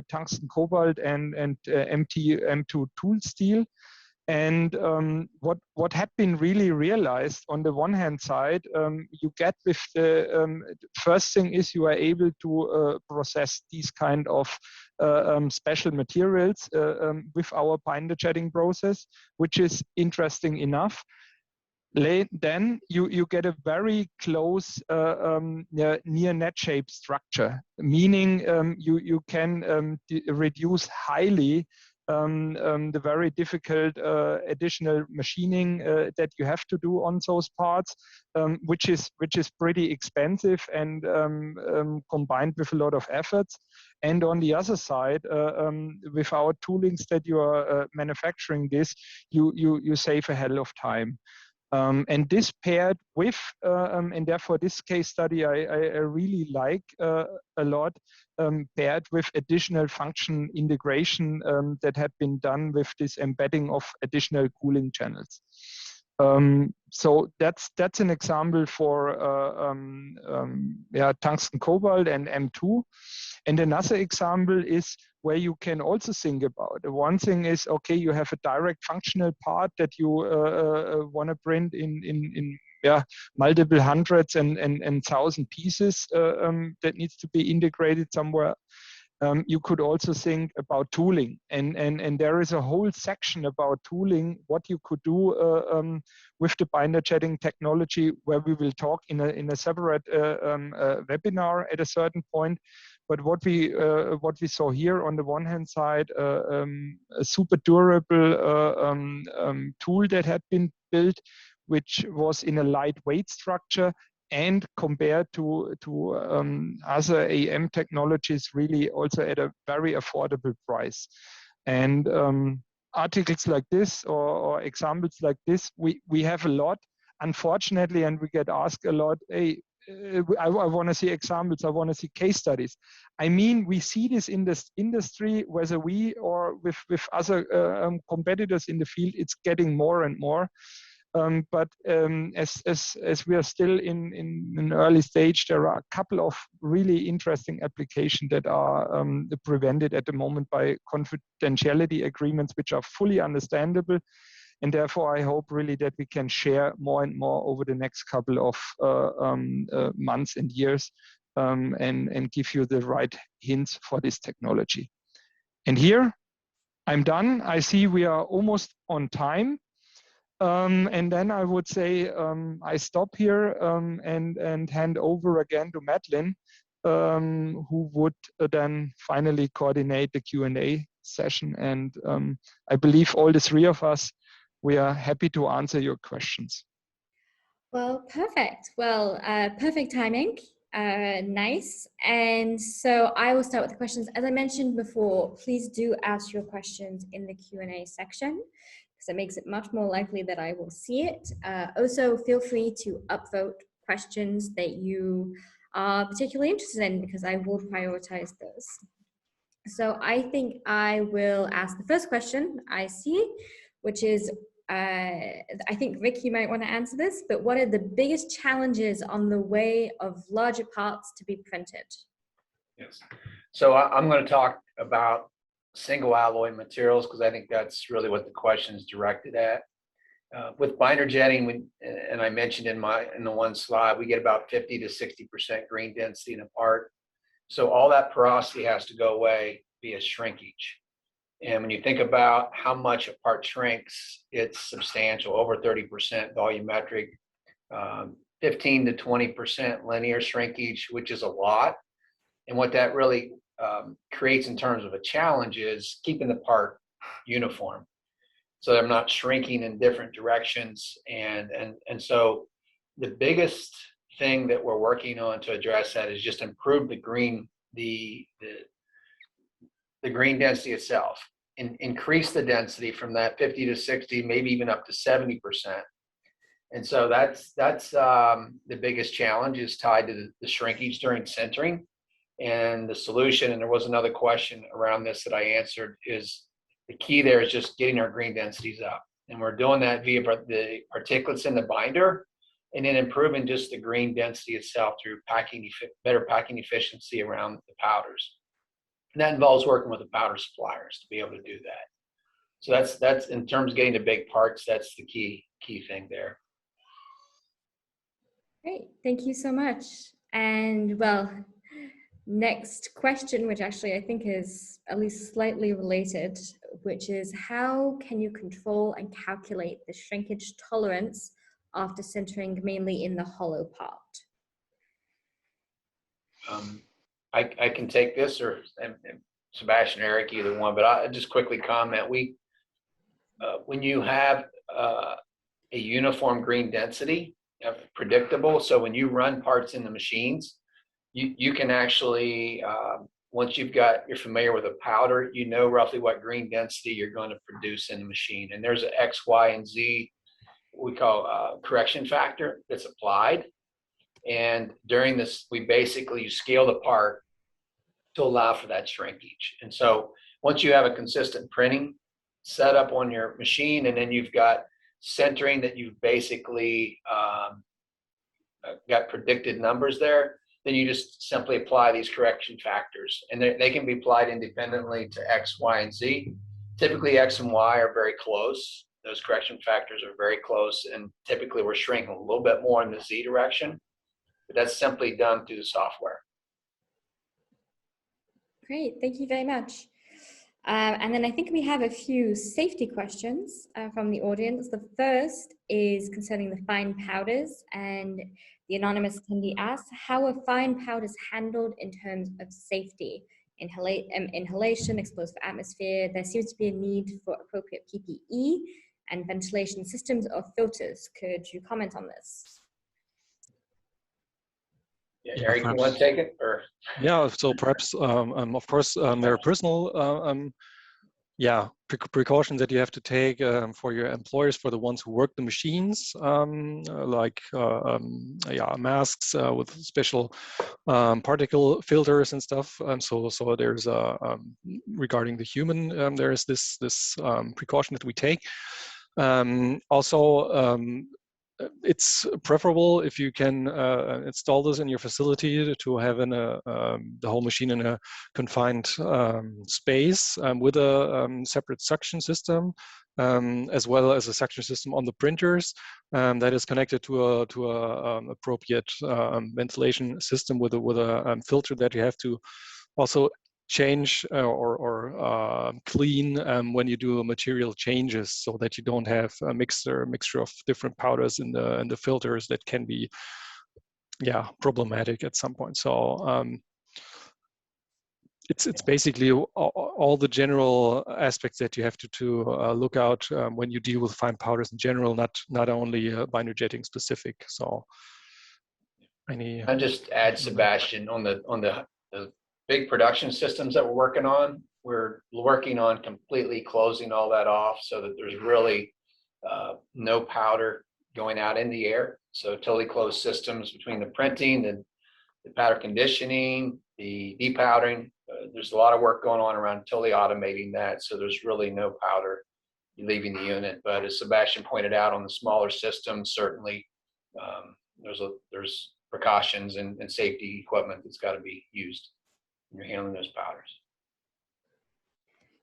tungsten cobalt and M2 tool steel. And what had been really realized, on the one hand side, you get with the first thing is you are able to process these kind of special materials with our binder jetting process, which is interesting enough. Then you get a very close near net shape structure, meaning you can reduce highly the very difficult additional machining that you have to do on those parts, which is pretty expensive and combined with a lot of efforts. And on the other side, with our toolings that you are manufacturing this, you save a hell of time. And this paired with, and therefore this case study I really like a lot, paired with additional function integration that had been done with this embedding of additional cooling channels. So that's an example for tungsten cobalt and M2. And another example is where you can also think about. One thing is, okay, you have a direct functional part that you want to print in multiple hundreds and thousand pieces that needs to be integrated somewhere. You could also think about tooling, and there is a whole section about tooling, what you could do with the binder jetting technology, where we will talk in a separate webinar at a certain point. But what we saw here, on the one hand side, a super durable tool that had been built, which was in a lightweight structure, and compared to other AM technologies, really also at a very affordable price. And articles like this or examples like this, we have a lot, unfortunately, and we get asked a lot, hey, I want to see examples, I want to see case studies. I mean, we see this in this industry, whether we or with other competitors in the field, it's getting more and more. But as we are still in an early stage, there are a couple of really interesting applications that are prevented at the moment by confidentiality agreements, which are fully understandable. And therefore, I hope really that we can share more and more over the next couple of months and years, and give you the right hints for this technology. And here, I'm done. I see we are almost on time. And then I would say I stop here and hand over again to Madeline, who would then finally coordinate the Q&A session. And I believe all the three of us, we are happy to answer your questions. Well, perfect. Well, perfect timing. Nice. And so I will start with the questions. As I mentioned before, please do ask your questions in the Q&A section, because it makes it much more likely that I will see it. Also, feel free to upvote questions that you are particularly interested in, because I will prioritize those. So I think I will ask the first question I see, which is, I think, Rick, you might want to answer this, but what are the biggest challenges on the way of larger parts to be printed? Yes. So I'm going to talk about single alloy materials, because I think that's really what the question is directed at. With binder jetting, and I mentioned in the one slide, we get about 50 to 60% grain density in a part. So all that porosity has to go away via shrinkage. And when you think about how much a part shrinks, it's substantial, over 30% volumetric, 15 to 20% linear shrinkage, which is a lot. And what that really creates in terms of a challenge is keeping the part uniform, so I'm not shrinking in different directions. And so the biggest thing that we're working on to address that is just improve the green green density itself, and increase the density from that 50 to 60, maybe even up to 70%. And so that's the biggest challenge, is tied to the shrinkage during sintering. And the solution, and there was another question around this that I answered, is the key there is just getting our green densities up. And we're doing that via the particulates in the binder, and then improving just the green density itself through better packing efficiency around the powders. And that involves working with the powder suppliers to be able to do that. So that's in terms of getting the big parts, that's the key thing there. Great, thank you so much. And well, next question, which actually I think is at least slightly related, which is, how can you control and calculate the shrinkage tolerance after sintering, mainly in the hollow part? I can take this, or Sebastian, Eric, either one, but I'll just quickly comment. When you have a uniform green density, predictable, so when you run parts in the machines, you can actually, once you're familiar with a powder, you know roughly what green density you're going to produce in the machine. And there's an X, Y, and Z, we call correction factor, that's applied. And during this, you scale the part to allow for that shrinkage. And so once you have a consistent printing setup on your machine, and then you've got sintering that you've basically got predicted numbers there, then you just simply apply these correction factors. And they can be applied independently to X, Y, and Z. Typically, X and Y are very close. Those correction factors are very close, and typically we're shrinking a little bit more in the Z direction. But that's simply done through the software. Great, thank you very much. And then I think we have a few safety questions from the audience. The first is concerning the fine powders, and the anonymous attendee asks, how are fine powders handled in terms of safety? Inhalation, exposed for atmosphere. There seems to be a need for appropriate PPE and ventilation systems or filters. Could you comment on this? Yeah, Eric, you want to take it? Or? Yeah, so perhaps, of course, there are personal precautions that you have to take for your employers, for the ones who work the machines, like masks with special particle filters and stuff. So there's regarding the human, there is this precaution that we take. It's preferable if you can install this in your facility to have the whole machine in a confined space with a separate suction system, as well as a suction system on the printers that is connected to a appropriate ventilation system with a filter that you have to also change or clean when you do material changes, so that you don't have a mixture of different powders in the filters that can be problematic at some point. So it's basically all the general aspects that you have to look out when you deal with fine powders in general, not only binder jetting specific. So any. I just add, Sebastian, on the big production systems that we're working on completely closing all that off so that there's really no powder going out in the air. So totally closed systems between the printing and the powder conditioning, the depowdering. There's a lot of work going on around totally automating that. So there's really no powder leaving the unit. But as Sebastian pointed out, on the smaller systems, certainly there's precautions and safety equipment that's got to be used when you're handling those powders.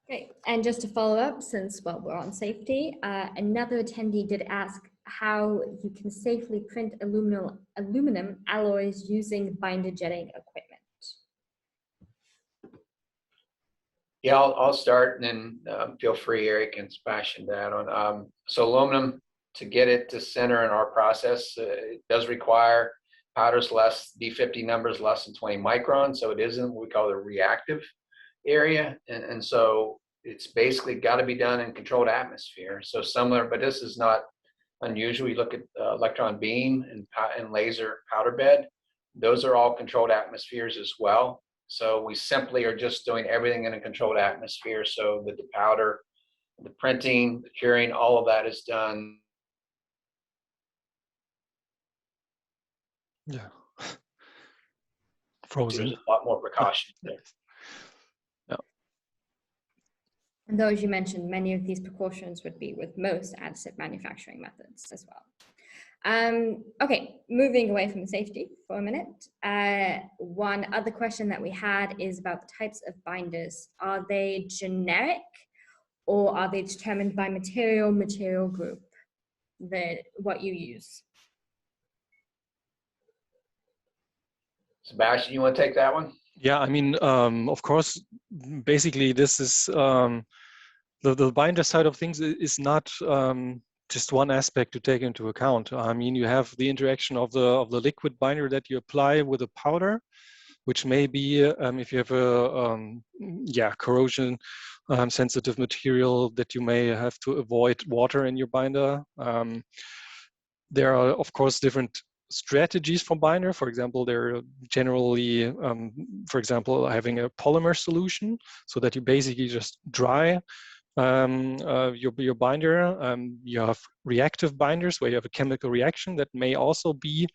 Great. And just to follow up, since we're on safety, another attendee did ask how you can safely print aluminum alloys using binder jetting equipment. Yeah, I'll start, and then feel free, Eric and Sebastian, to add on. So aluminum, to get it to center in our process, it does require powders less, D50 numbers less than 20 microns. So it isn't what we call the reactive area. And so it's basically got to be done in controlled atmosphere. So similar, but this is not unusual. You look at electron beam and laser powder bed. Those are all controlled atmospheres as well. So we simply are just doing everything in a controlled atmosphere so that the powder, the printing, the curing, all of that is done. Yeah. Frozen. There's a lot more precautions there. Yeah. And those you mentioned, many of these precautions would be with most additive manufacturing methods as well. Okay, moving away from safety for a minute. One other question that we had is about the types of binders. Are they generic or are they determined by material group, what you use? Sebastian, you want to take that one? Yeah, I mean, of course, basically this is the binder side of things is not just one aspect to take into account. I mean, you have the interaction of the liquid binder that you apply with a powder, which may be if you have a corrosion sensitive material that you may have to avoid water in your binder. There are of course different strategies for binder. For example, they're generally, for example, having a polymer solution so that you basically just dry your binder. You have reactive binders where you have a chemical reaction that may also be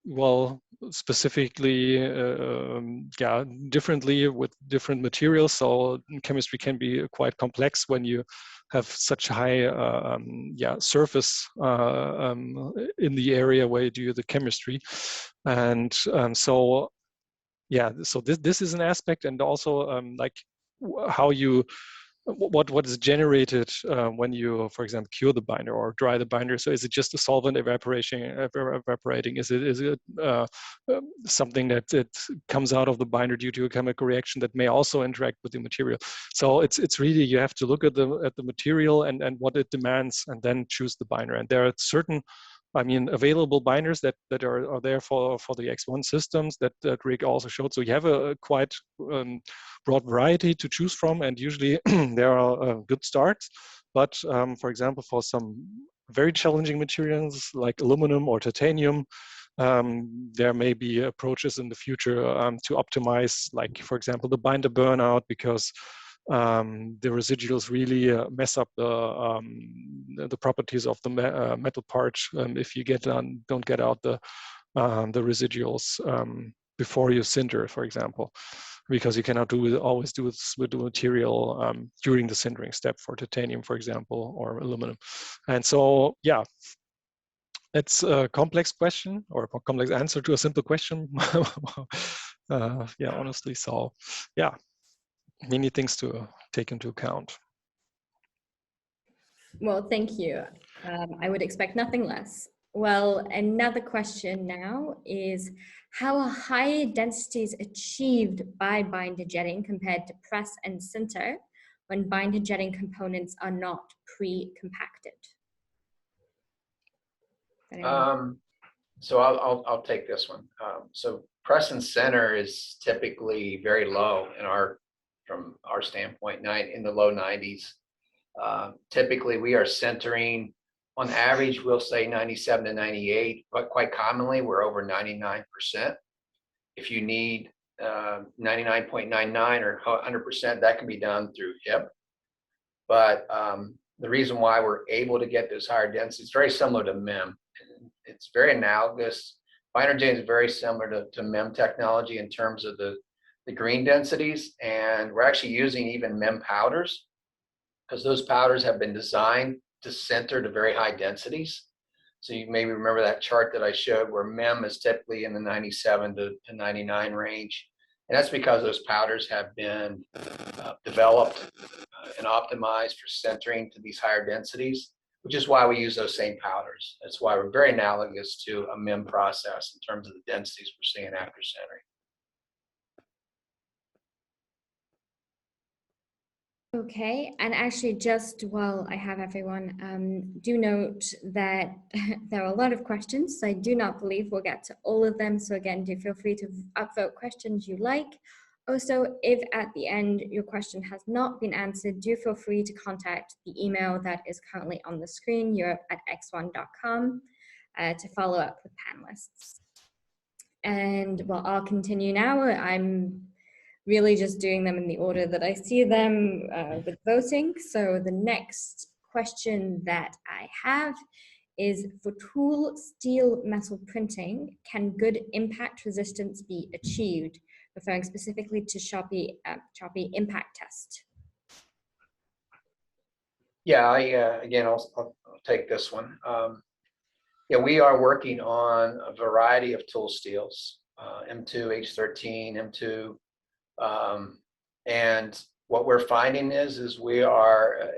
well, specifically, differently with different materials. So chemistry can be quite complex when you have such high, surface in the area where you do the chemistry, and so this is an aspect, and also like how you. What is generated when you, for example, cure the binder or dry the binder? So is it just a solvent evaporating? Is it something that it comes out of the binder due to a chemical reaction that may also interact with the material? So it's really, you have to look at the material and what it demands, and then choose the binder. And there are certain, I mean, available binders that are there for the ExOne systems that Rick also showed. So you have a quite broad variety to choose from, and usually there are good starts. But for example, for some very challenging materials like aluminum or titanium, there may be approaches in the future to optimize, like for example, the binder burnout, because the residuals really mess up the properties of the metal part if you don't get out the residuals before you sinter, for example, because you cannot always do this with the material during the sintering step for titanium, for example, or aluminum. And so, yeah, it's a complex question or a complex answer to a simple question. Yeah, honestly. So, yeah, many things to take into account. Well, thank you. I would expect nothing less. Well, another question now is, how are higher densities achieved by binder jetting compared to press and sinter when binder jetting components are not pre-compacted? So I'll take this one. So press and center is typically very low from our standpoint, in the low 90s. Typically, we are centering, on average, we'll say 97 to 98, but quite commonly, we're over 99%. If you need 99.99 or 100%, that can be done through HIP. But the reason why we're able to get those higher densities, very similar to MEM. It's very analogous. Binder J is very similar to MEM technology in terms of the green densities. And we're actually using even MEM powders, because those powders have been designed to center to very high densities. So you maybe remember that chart that I showed where MEM is typically in the 97 to 99 range. And that's because those powders have been developed and optimized for centering to these higher densities, which is why we use those same powders. That's why we're very analogous to a MEM process in terms of the densities we're seeing after centering. Okay, and actually just while I have everyone, do note that there are a lot of questions. So I do not believe we'll get to all of them. So again, do feel free to upvote questions you like. Also, if at the end your question has not been answered, do feel free to contact the email that is currently on the screen, europe@exone.com, to follow up with panelists. And well, I'll continue now. I'm really just doing them in the order that I see them with voting. So the next question that I have is, for tool steel metal printing, can good impact resistance be achieved? Referring specifically to Sharpie impact test. Yeah, again, I'll take this one. Yeah, we are working on a variety of tool steels, M2, H13, M2. And what we're finding is we are,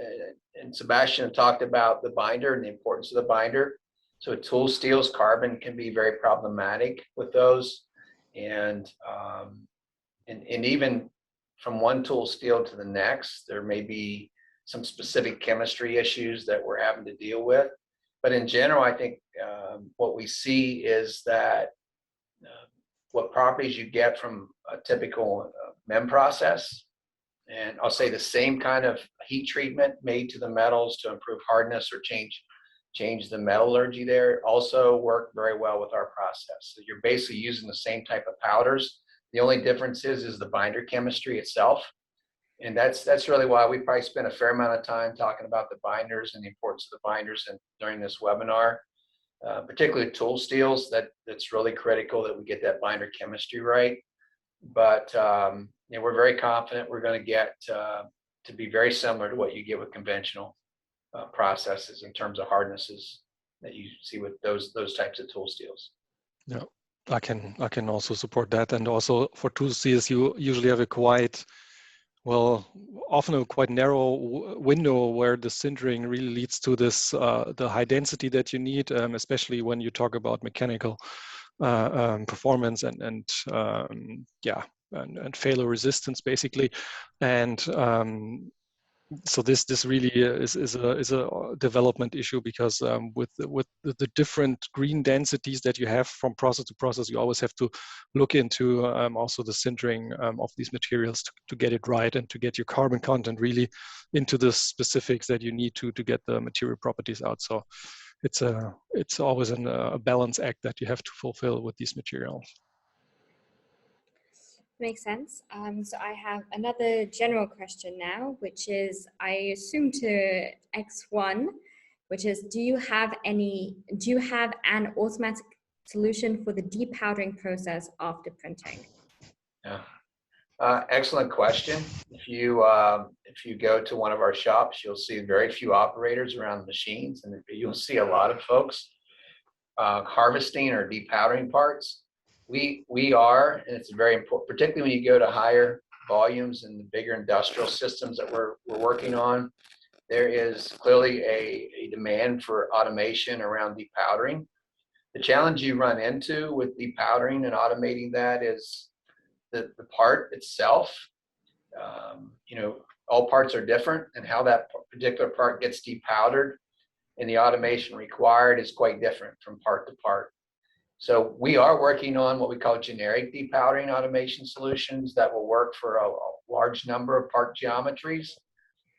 and Sebastian talked about the binder and the importance of the binder. So tool steels, carbon can be very problematic with those. And even from one tool steel to the next, there may be some specific chemistry issues that we're having to deal with. But in general, I think what we see is that what properties you get from a typical MEM process, and I'll say the same kind of heat treatment made to the metals to improve hardness or change the metallurgy there, also work very well with our process. So you're basically using the same type of powders. The only difference is the binder chemistry itself. And that's really why we probably spent a fair amount of time talking about the binders and the importance of the binders and during this webinar. Particularly tool steels, that's really critical that we get that binder chemistry right. But we're very confident we're going to get to be very similar to what you get with conventional processes in terms of hardnesses that you see with those types of tool steels. Yeah, I can also support that. And also for tool steels, you usually have a often a quite narrow window where the sintering really leads to this the high density that you need, especially when you talk about mechanical performance and failure resistance, basically. And so this really is a development issue, because with the different green densities that you have from process to process, you always have to look into also the sintering of these materials to get it right and to get your carbon content really into the specifics that you need to get the material properties out. So it's always a balance act that you have to fulfill with these materials. Makes sense. So I have another general question now, which is, I assume to ExOne, which is, do you have an automatic solution for the depowdering process after printing? Yeah, excellent question. If you go to one of our shops, you'll see very few operators around the machines, and you'll see a lot of folks harvesting or depowdering parts. We are, and it's very important, particularly when you go to higher volumes and the bigger industrial systems that we're working on. There is clearly a demand for automation around depowdering. The challenge you run into with depowdering and automating that is the part itself. All parts are different, and how that particular part gets depowdered and the automation required is quite different from part to part. So we are working on what we call generic depowdering automation solutions that will work for a large number of part geometries.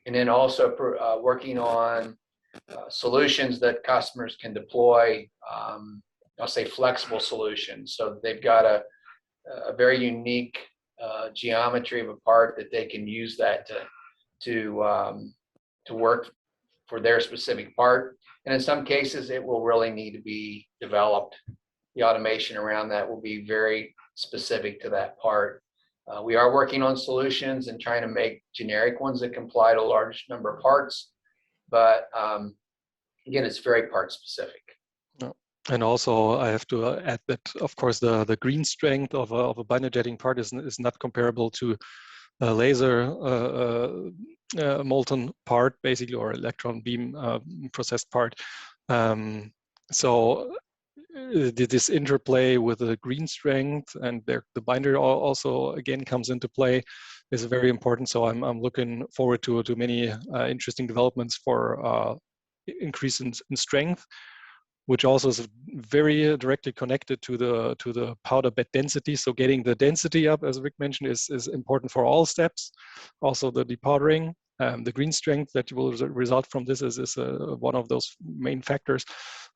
And then also working on solutions that customers can deploy, I'll say flexible solutions. So they've got a very unique geometry of a part that they can use that to work for their specific part. And in some cases, it will really need to be developed. The automation around that will be very specific to that part. We are working on solutions and trying to make generic ones that comply to a large number of parts. But again, it's very part specific. And also, I have to add that, of course, the green strength of a binder jetting part is not comparable to a laser molten part, basically, or electron beam processed part. So this interplay with the green strength and the binder also again comes into play is very important. So I'm looking forward to many interesting developments for increase in strength, which also is very directly connected to the powder bed density. So getting the density up, as Rick mentioned, is important for all steps. Also the depowdering, the green strength that will result from this is one of those main factors.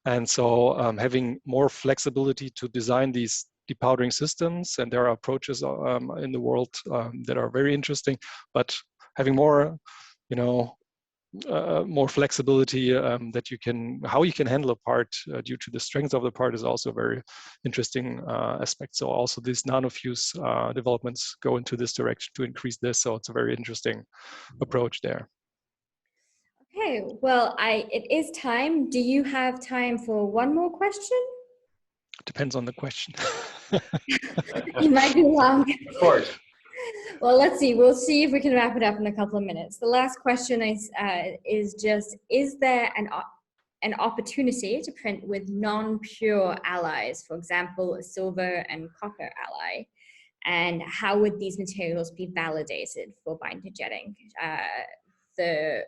And so having more flexibility to design these depowdering systems, and there are approaches in the world that are very interesting, but having more, more flexibility that how you can handle a part due to the strength of the part is also a very interesting aspect. So also these nanofuse developments go into this direction to increase this. So it's a very interesting approach there. Okay, well, it is time. Do you have time for one more question? Depends on the question. You might be long. Of course. Well, let's see. We'll see if we can wrap it up in a couple of minutes. The last question is just, is there an opportunity to print with non-pure alloys, for example, a silver and copper alloy? And how would these materials be validated for binder jetting? The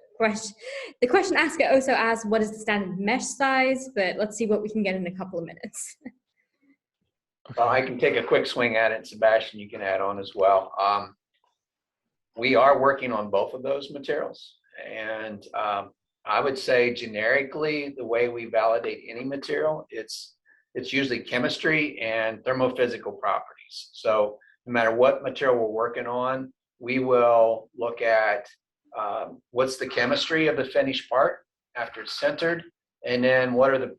question asker also asks, what is the standard mesh size? But let's see what we can get in a couple of minutes. Well, I can take a quick swing at it. Sebastian, you can add on as well. We are working on both of those materials. And I would say generically, the way we validate any material, it's usually chemistry and thermophysical properties. So no matter what material we're working on, we will look at what's the chemistry of the finished part after it's sintered, and then what are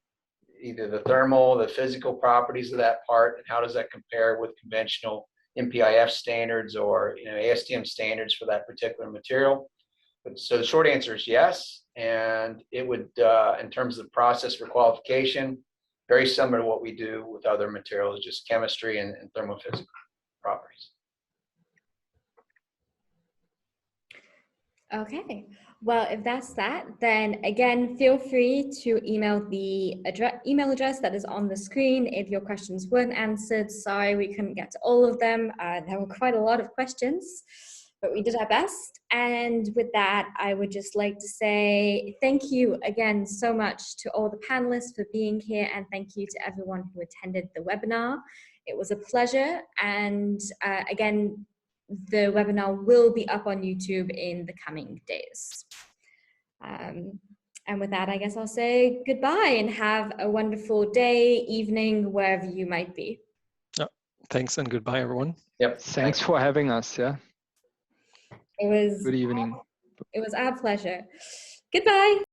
either the thermal, the physical properties of that part, and how does that compare with conventional MPIF standards or ASTM standards for that particular material. So the short answer is yes, and it would, in terms of the process for qualification, very similar to what we do with other materials, just chemistry and thermophysical properties. Okay, well, if that's that, then again, feel free to email the email address that is on the screen if your questions weren't answered. Sorry, we couldn't get to all of them. There were quite a lot of questions, but we did our best. And with that, I would just like to say thank you again so much to all the panelists for being here, and thank you to everyone who attended the webinar. It was a pleasure, and again, the webinar will be up on YouTube in the coming days. And with that, I guess I'll say goodbye and have a wonderful day, evening, wherever you might be. Thanks and goodbye, everyone. Yep. Thanks for having us. Yeah. It was Good evening. It was our pleasure. Goodbye.